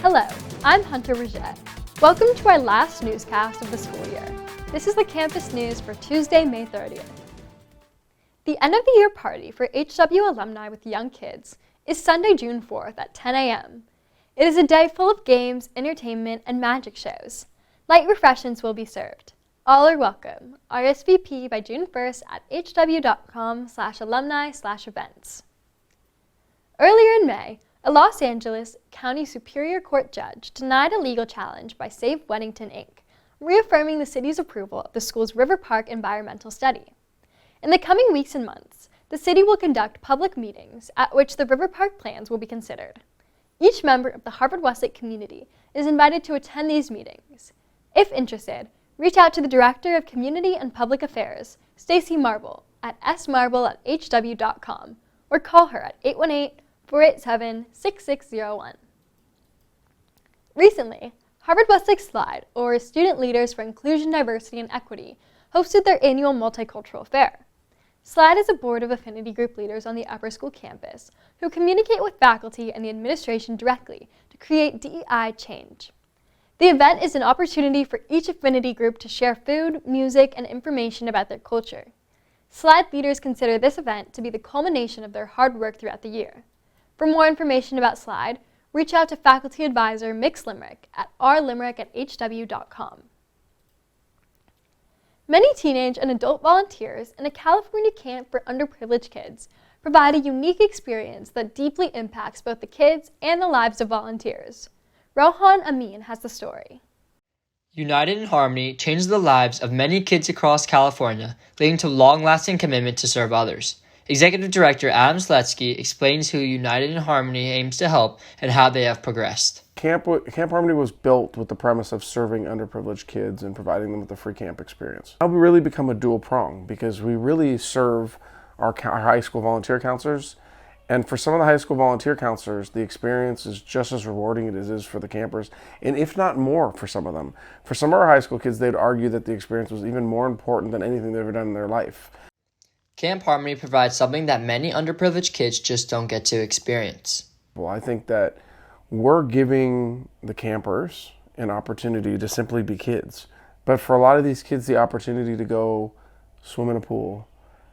Hello, I'm Hunter Rajette. Welcome to our last newscast of the school year. This is the Campus News for Tuesday, May 30th. The end of the year party for HW alumni with young kids is Sunday, June 4th at 10 a.m. It is a day full of games, entertainment, and magic shows. Light refreshments will be served. All are welcome. RSVP by June 1st at hw.com/alumni/events. Earlier in May, a Los Angeles County Superior Court judge denied a legal challenge by Save Weddington, Inc., reaffirming the city's approval of the school's River Park environmental study. In the coming weeks and months, the city will conduct public meetings at which the River Park plans will be considered. Each member of the Harvard-Westlake community is invited to attend these meetings. If interested, reach out to the Director of Community and Public Affairs, Stacy Marble, at smarble@hw.com, or call her at 818-487-6601. Recently, Harvard-Westlake SLIDE, or Student Leaders for Inclusion, Diversity, and Equity, hosted their annual multicultural fair. SLIDE is a board of affinity group leaders on the upper school campus who communicate with faculty and the administration directly to create DEI change. The event is an opportunity for each affinity group to share food, music, and information about their culture. SLIDE leaders consider this event to be the culmination of their hard work throughout the year. For more information about SLIDE, reach out to faculty advisor Mix Limerick at rlimerick@hw.com. Many teenage and adult volunteers in a California camp for underprivileged kids provide a unique experience that deeply impacts both the kids and the lives of volunteers. Rohan Amin has the story. United in Harmony changed the lives of many kids across California, leading to long-lasting commitment to serve others. Executive Director Adam Sletsky explains who United in Harmony aims to help and how they have progressed. Camp Harmony was built with the premise of serving underprivileged kids and providing them with a free camp experience. Now we really become a dual prong because we really serve our high school volunteer counselors. And for some of the high school volunteer counselors, the experience is just as rewarding as it is for the campers, and if not more for some of them. For some of our high school kids, they'd argue that the experience was even more important than anything they've ever done in their life. Camp Harmony provides something that many underprivileged kids just don't get to experience. Well, I think that we're giving the campers an opportunity to simply be kids. But for a lot of these kids, the opportunity to go swim in a pool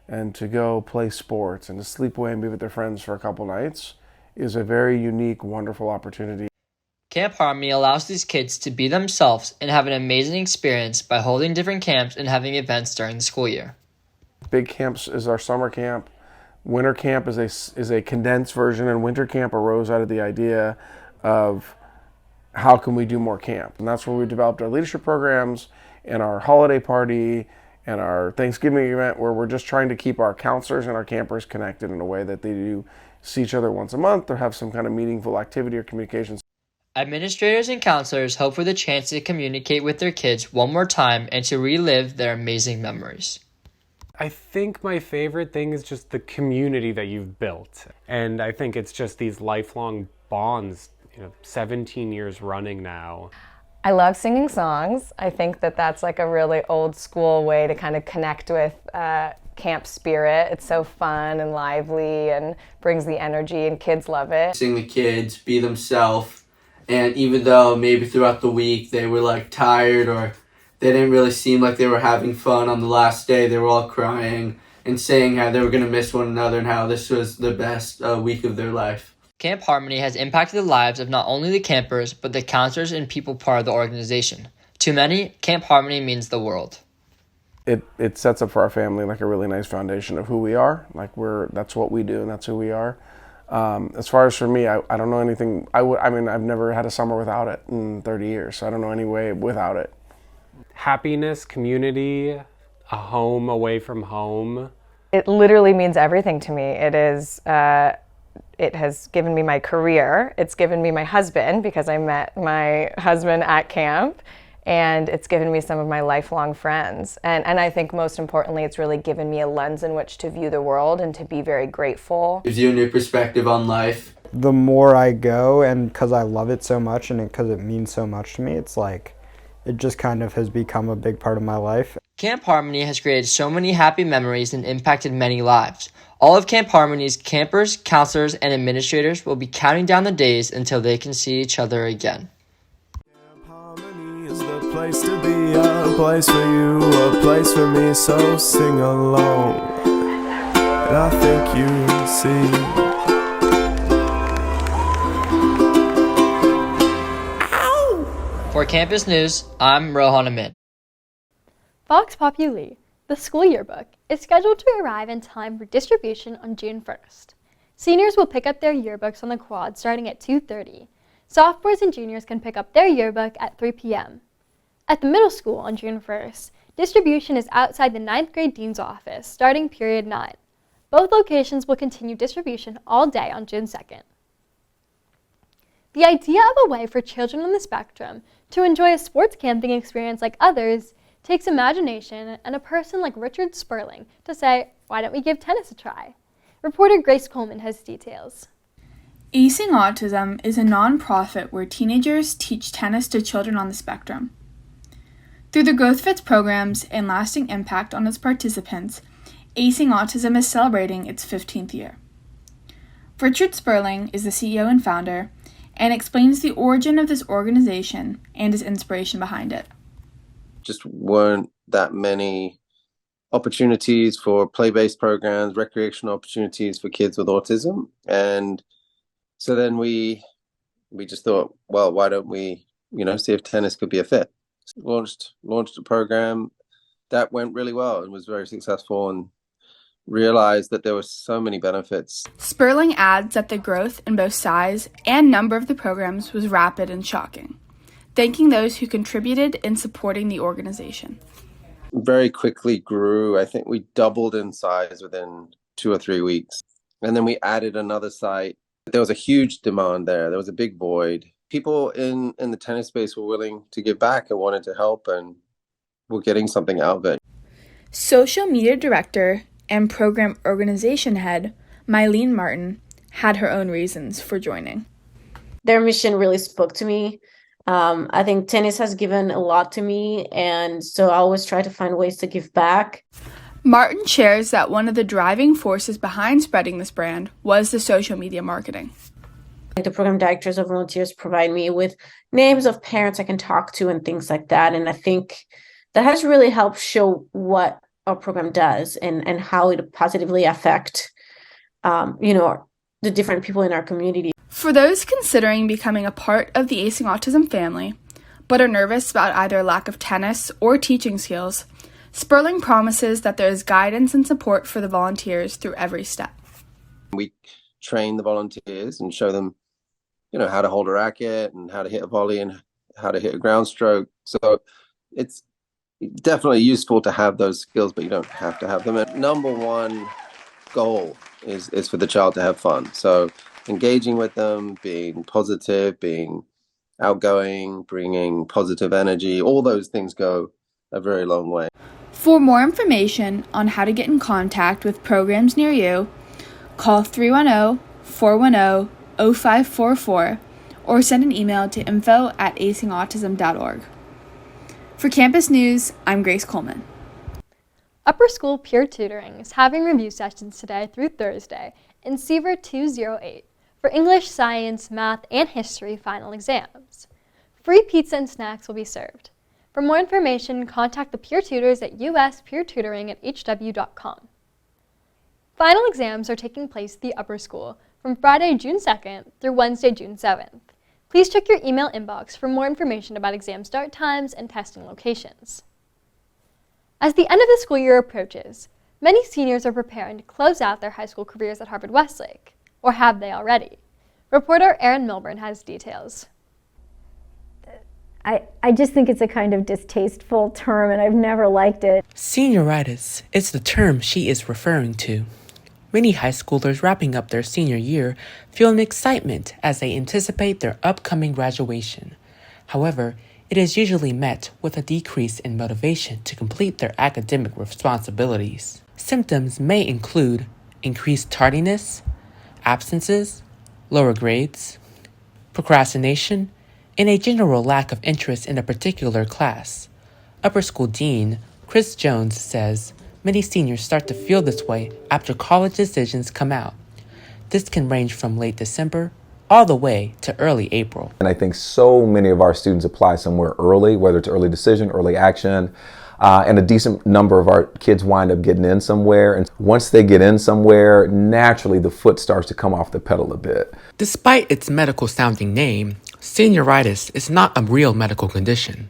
and to go play sports and to sleep away and be with their friends for a couple nights is a very unique, wonderful opportunity. Camp Harmony allows these kids to be themselves and have an amazing experience by holding different camps and having events during the school year. Big camps is our summer camp. Winter camp is a condensed version, and winter camp arose out of the idea of how can we do more camp. And that's where we developed our leadership programs and our holiday party and our Thanksgiving event, where we're just trying to keep our counselors and our campers connected in a way that they do see each other once a month or have some kind of meaningful activity or communications. Administrators and counselors hope for the chance to communicate with their kids one more time and to relive their amazing memories. I think my favorite thing is just the community that you've built. And I think it's just these lifelong bonds, 17 years running now. I love singing songs. I think that that's like a really old school way to kind of connect with camp spirit. It's so fun and lively and brings the energy, and kids love it. Seeing the kids be themselves, and even though maybe throughout the week they were tired or they didn't really seem like they were having fun on the last day, they were all crying and saying how they were going to miss one another and how this was the best week of their life. Camp Harmony has impacted the lives of not only the campers, but the counselors and people part of the organization. To many, Camp Harmony means the world. It sets up for our family like a really nice foundation of who we are. That's what we do, and that's who we are. As far as for me, I don't know anything. I've never had a summer without it in 30 years, so I don't know any way without it. Happiness, community, a home away from home. It literally means everything to me. It has given me my career. It's given me my husband, because I met my husband at camp, and it's given me some of my lifelong friends. And I think most importantly, it's really given me a lens in which to view the world and to be very grateful. Gives you a new perspective on life. The more I go, and because I love it so much and because it means so much to me, it's like it just kind of has become a big part of my life. Camp Harmony has created so many happy memories and impacted many lives. All of Camp Harmony's campers, counselors, and administrators will be counting down the days until they can see each other again. Camp Harmony is the place to be, a place for you, a place for me, so sing along, and I think you'll see. For Campus News, I'm Rohan Amit. Vox Populi, the school yearbook, is scheduled to arrive in time for distribution on June 1st. Seniors will pick up their yearbooks on the quad starting at 2:30. Sophomores and juniors can pick up their yearbook at 3 p.m. At the middle school on June 1st, distribution is outside the 9th grade dean's office starting period 9. Both locations will continue distribution all day on June 2nd. The idea of a way for children on the spectrum to enjoy a sports camping experience like others takes imagination and a person like Richard Sperling to say, why don't we give tennis a try? Reporter Grace Coleman has details. Acing Autism is a nonprofit where teenagers teach tennis to children on the spectrum. Through the Growth Fits programs and lasting impact on its participants, Acing Autism is celebrating its 15th year. Richard Sperling is the CEO and founder and explains the origin of this organization and his inspiration behind it. Just weren't that many opportunities for play-based programs, recreational opportunities for kids with autism. And so then we just thought, well, why don't we, see if tennis could be a fit. Launched a program that went really well and was very successful, and realized that there were so many benefits. Sperling adds that the growth in both size and number of the programs was rapid and shocking, thanking those who contributed in supporting the organization. Very quickly grew. I think we doubled in size within 2 or 3 weeks. And then we added another site. There was a huge demand there. There was a big void. People in the tennis space were willing to give back and wanted to help, and were getting something out of it. Social media director and program organization head, Mylene Martin, had her own reasons for joining. Their mission really spoke to me. I think tennis has given a lot to me, and so I always try to find ways to give back. Martin shares that one of the driving forces behind spreading this brand was the social media marketing. The program directors or volunteers provide me with names of parents I can talk to and things like that, and I think that has really helped show what our program does and how it positively affect, the different people in our community. For those considering becoming a part of the Acing Autism family, but are nervous about either lack of tennis or teaching skills, Sperling promises that there is guidance and support for the volunteers through every step. We train the volunteers and show them, how to hold a racket and how to hit a volley and how to hit a ground stroke. So it's definitely useful to have those skills, but you don't have to have them. And number one goal is for the child to have fun. So engaging with them, being positive, being outgoing, bringing positive energy, all those things go a very long way. For more information on how to get in contact with programs near you, call 310-410-0544 or send an email to info@acingautism.org. For Campus News, I'm Grace Coleman. Upper School Peer Tutoring is having review sessions today through Thursday in Seaver 208 for English, Science, Math, and History final exams. Free pizza and snacks will be served. For more information, contact the peer tutors at uspeertutoring@hw.com. Final exams are taking place at the Upper School from Friday, June 2nd through Wednesday, June 7th. Please check your email inbox for more information about exam start times and testing locations. As the end of the school year approaches, many seniors are preparing to close out their high school careers at Harvard Westlake, or have they already? Reporter Erin Milburn has details. I just think it's a kind of distasteful term, and I've never liked it. Senioritis is the term she is referring to. Many high schoolers wrapping up their senior year feel an excitement as they anticipate their upcoming graduation. However, it is usually met with a decrease in motivation to complete their academic responsibilities. Symptoms may include increased tardiness, absences, lower grades, procrastination, and a general lack of interest in a particular class. Upper School Dean Chris Jones says many seniors start to feel this way after college decisions come out. This can range from late December all the way to early April. And I think so many of our students apply somewhere early, whether it's early decision, early action, and a decent number of our kids wind up getting in somewhere. And once they get in somewhere, naturally the foot starts to come off the pedal a bit. Despite its medical sounding name, senioritis is not a real medical condition.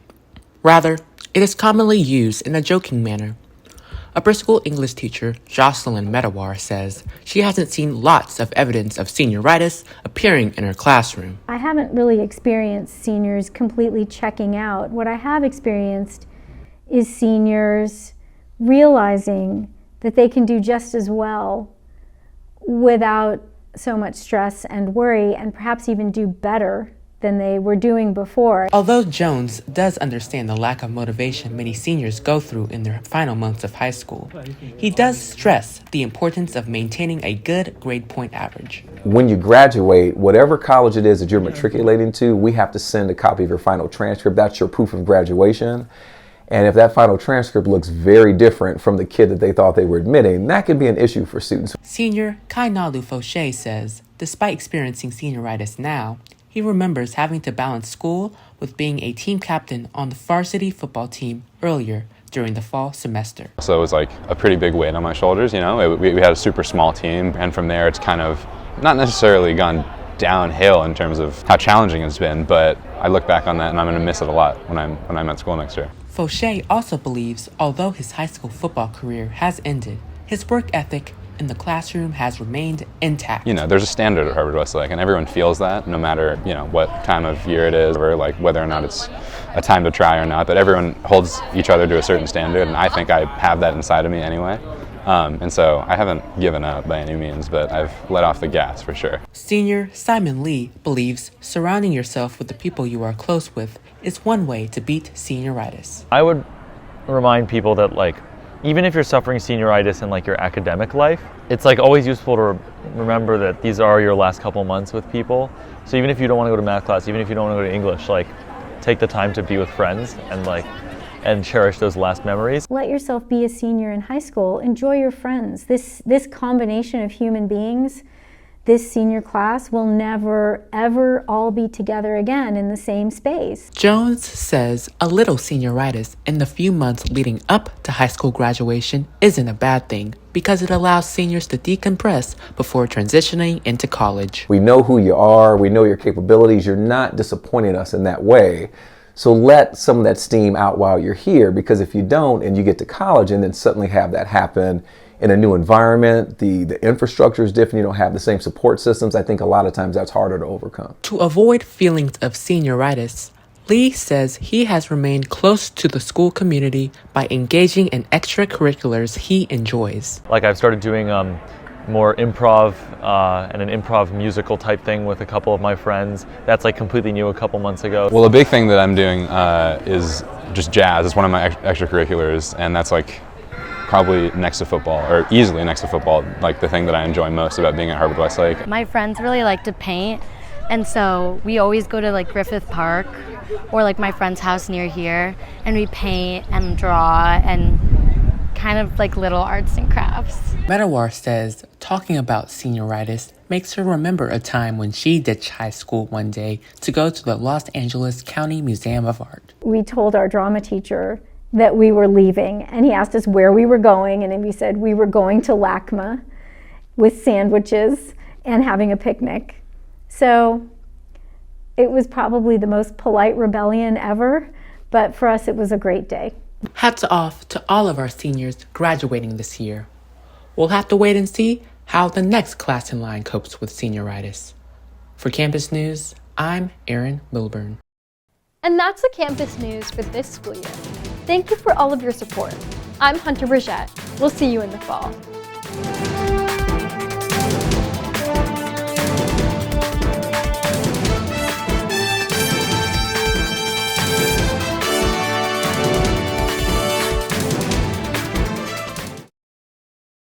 Rather, it is commonly used in a joking manner. Upper school English teacher Jocelyn Medawar says she hasn't seen lots of evidence of senioritis appearing in her classroom. I haven't really experienced seniors completely checking out. What I have experienced is seniors realizing that they can do just as well without so much stress and worry, and perhaps even do better than they were doing before. Although Jones does understand the lack of motivation many seniors go through in their final months of high school, he does stress the importance of maintaining a good grade point average. When you graduate, whatever college it is that you're matriculating to, we have to send a copy of your final transcript. That's your proof of graduation. And if that final transcript looks very different from the kid that they thought they were admitting, that could be an issue for students. Senior Kainalu Fauché says, despite experiencing senioritis now, he remembers having to balance school with being a team captain on the varsity football team earlier during the fall semester. So it was like a pretty big weight on my shoulders, you know. We had a super small team, and from there it's kind of not necessarily gone downhill in terms of how challenging it's been, but I look back on that and I'm going to miss it a lot when I'm at school next year. Fauché also believes although his high school football career has ended, his work ethic in the classroom has remained intact. You know, there's a standard at Harvard Westlake, and everyone feels that, no matter, you know, what time of year it is, or like whether or not it's a time to try or not, but everyone holds each other to a certain standard, and I think I have that inside of me anyway. And so I haven't given up by any means, but I've let off the gas for sure. Senior Simon Lee believes surrounding yourself with the people you are close with is one way to beat senioritis. I would remind people that, like, even if you're suffering senioritis in like your academic life, it's like always useful to remember that these are your last couple months with people. So even if you don't want to go to math class, even if you don't want to go to English, like, take the time to be with friends and cherish those last memories. Let yourself be a senior in high school. Enjoy your friends. This combination of human beings, this senior class will never, ever all be together again in the same space. Jones says a little senioritis in the few months leading up to high school graduation isn't a bad thing because it allows seniors to decompress before transitioning into college. We know who you are, we know your capabilities, you're not disappointing us in that way. So let some of that steam out while you're here, because if you don't and you get to college and then suddenly have that happen in a new environment, the infrastructure is different, you don't have the same support systems, I think a lot of times that's harder to overcome. To avoid feelings of senioritis, Lee says he has remained close to the school community by engaging in extracurriculars he enjoys. Like, I've started doing more improv and an improv musical type thing with a couple of my friends. That's like completely new a couple months ago. Well, a big thing that I'm doing is just jazz. It's one of my extracurriculars, and that's like probably next to football, or easily next to football, like the thing that I enjoy most about being at Harvard Westlake. My friends really like to paint, and so we always go to like Griffith Park or like my friend's house near here, and we paint and draw and kind of like little arts and crafts. Medawar says talking about senioritis makes her remember a time when she ditched high school one day to go to the Los Angeles County Museum of Art. We told our drama teacher that we were leaving, and he asked us where we were going, and we said we were going to LACMA with sandwiches and having a picnic. So it was probably the most polite rebellion ever, but for us it was a great day. Hats off to all of our seniors graduating this year. We'll have to wait and see how the next class in line copes with senioritis. For Campus News, I'm Aaron Milburn. And that's the Campus News for this school year. Thank you for all of your support. I'm Hunter Bridgette. We'll see you in the fall.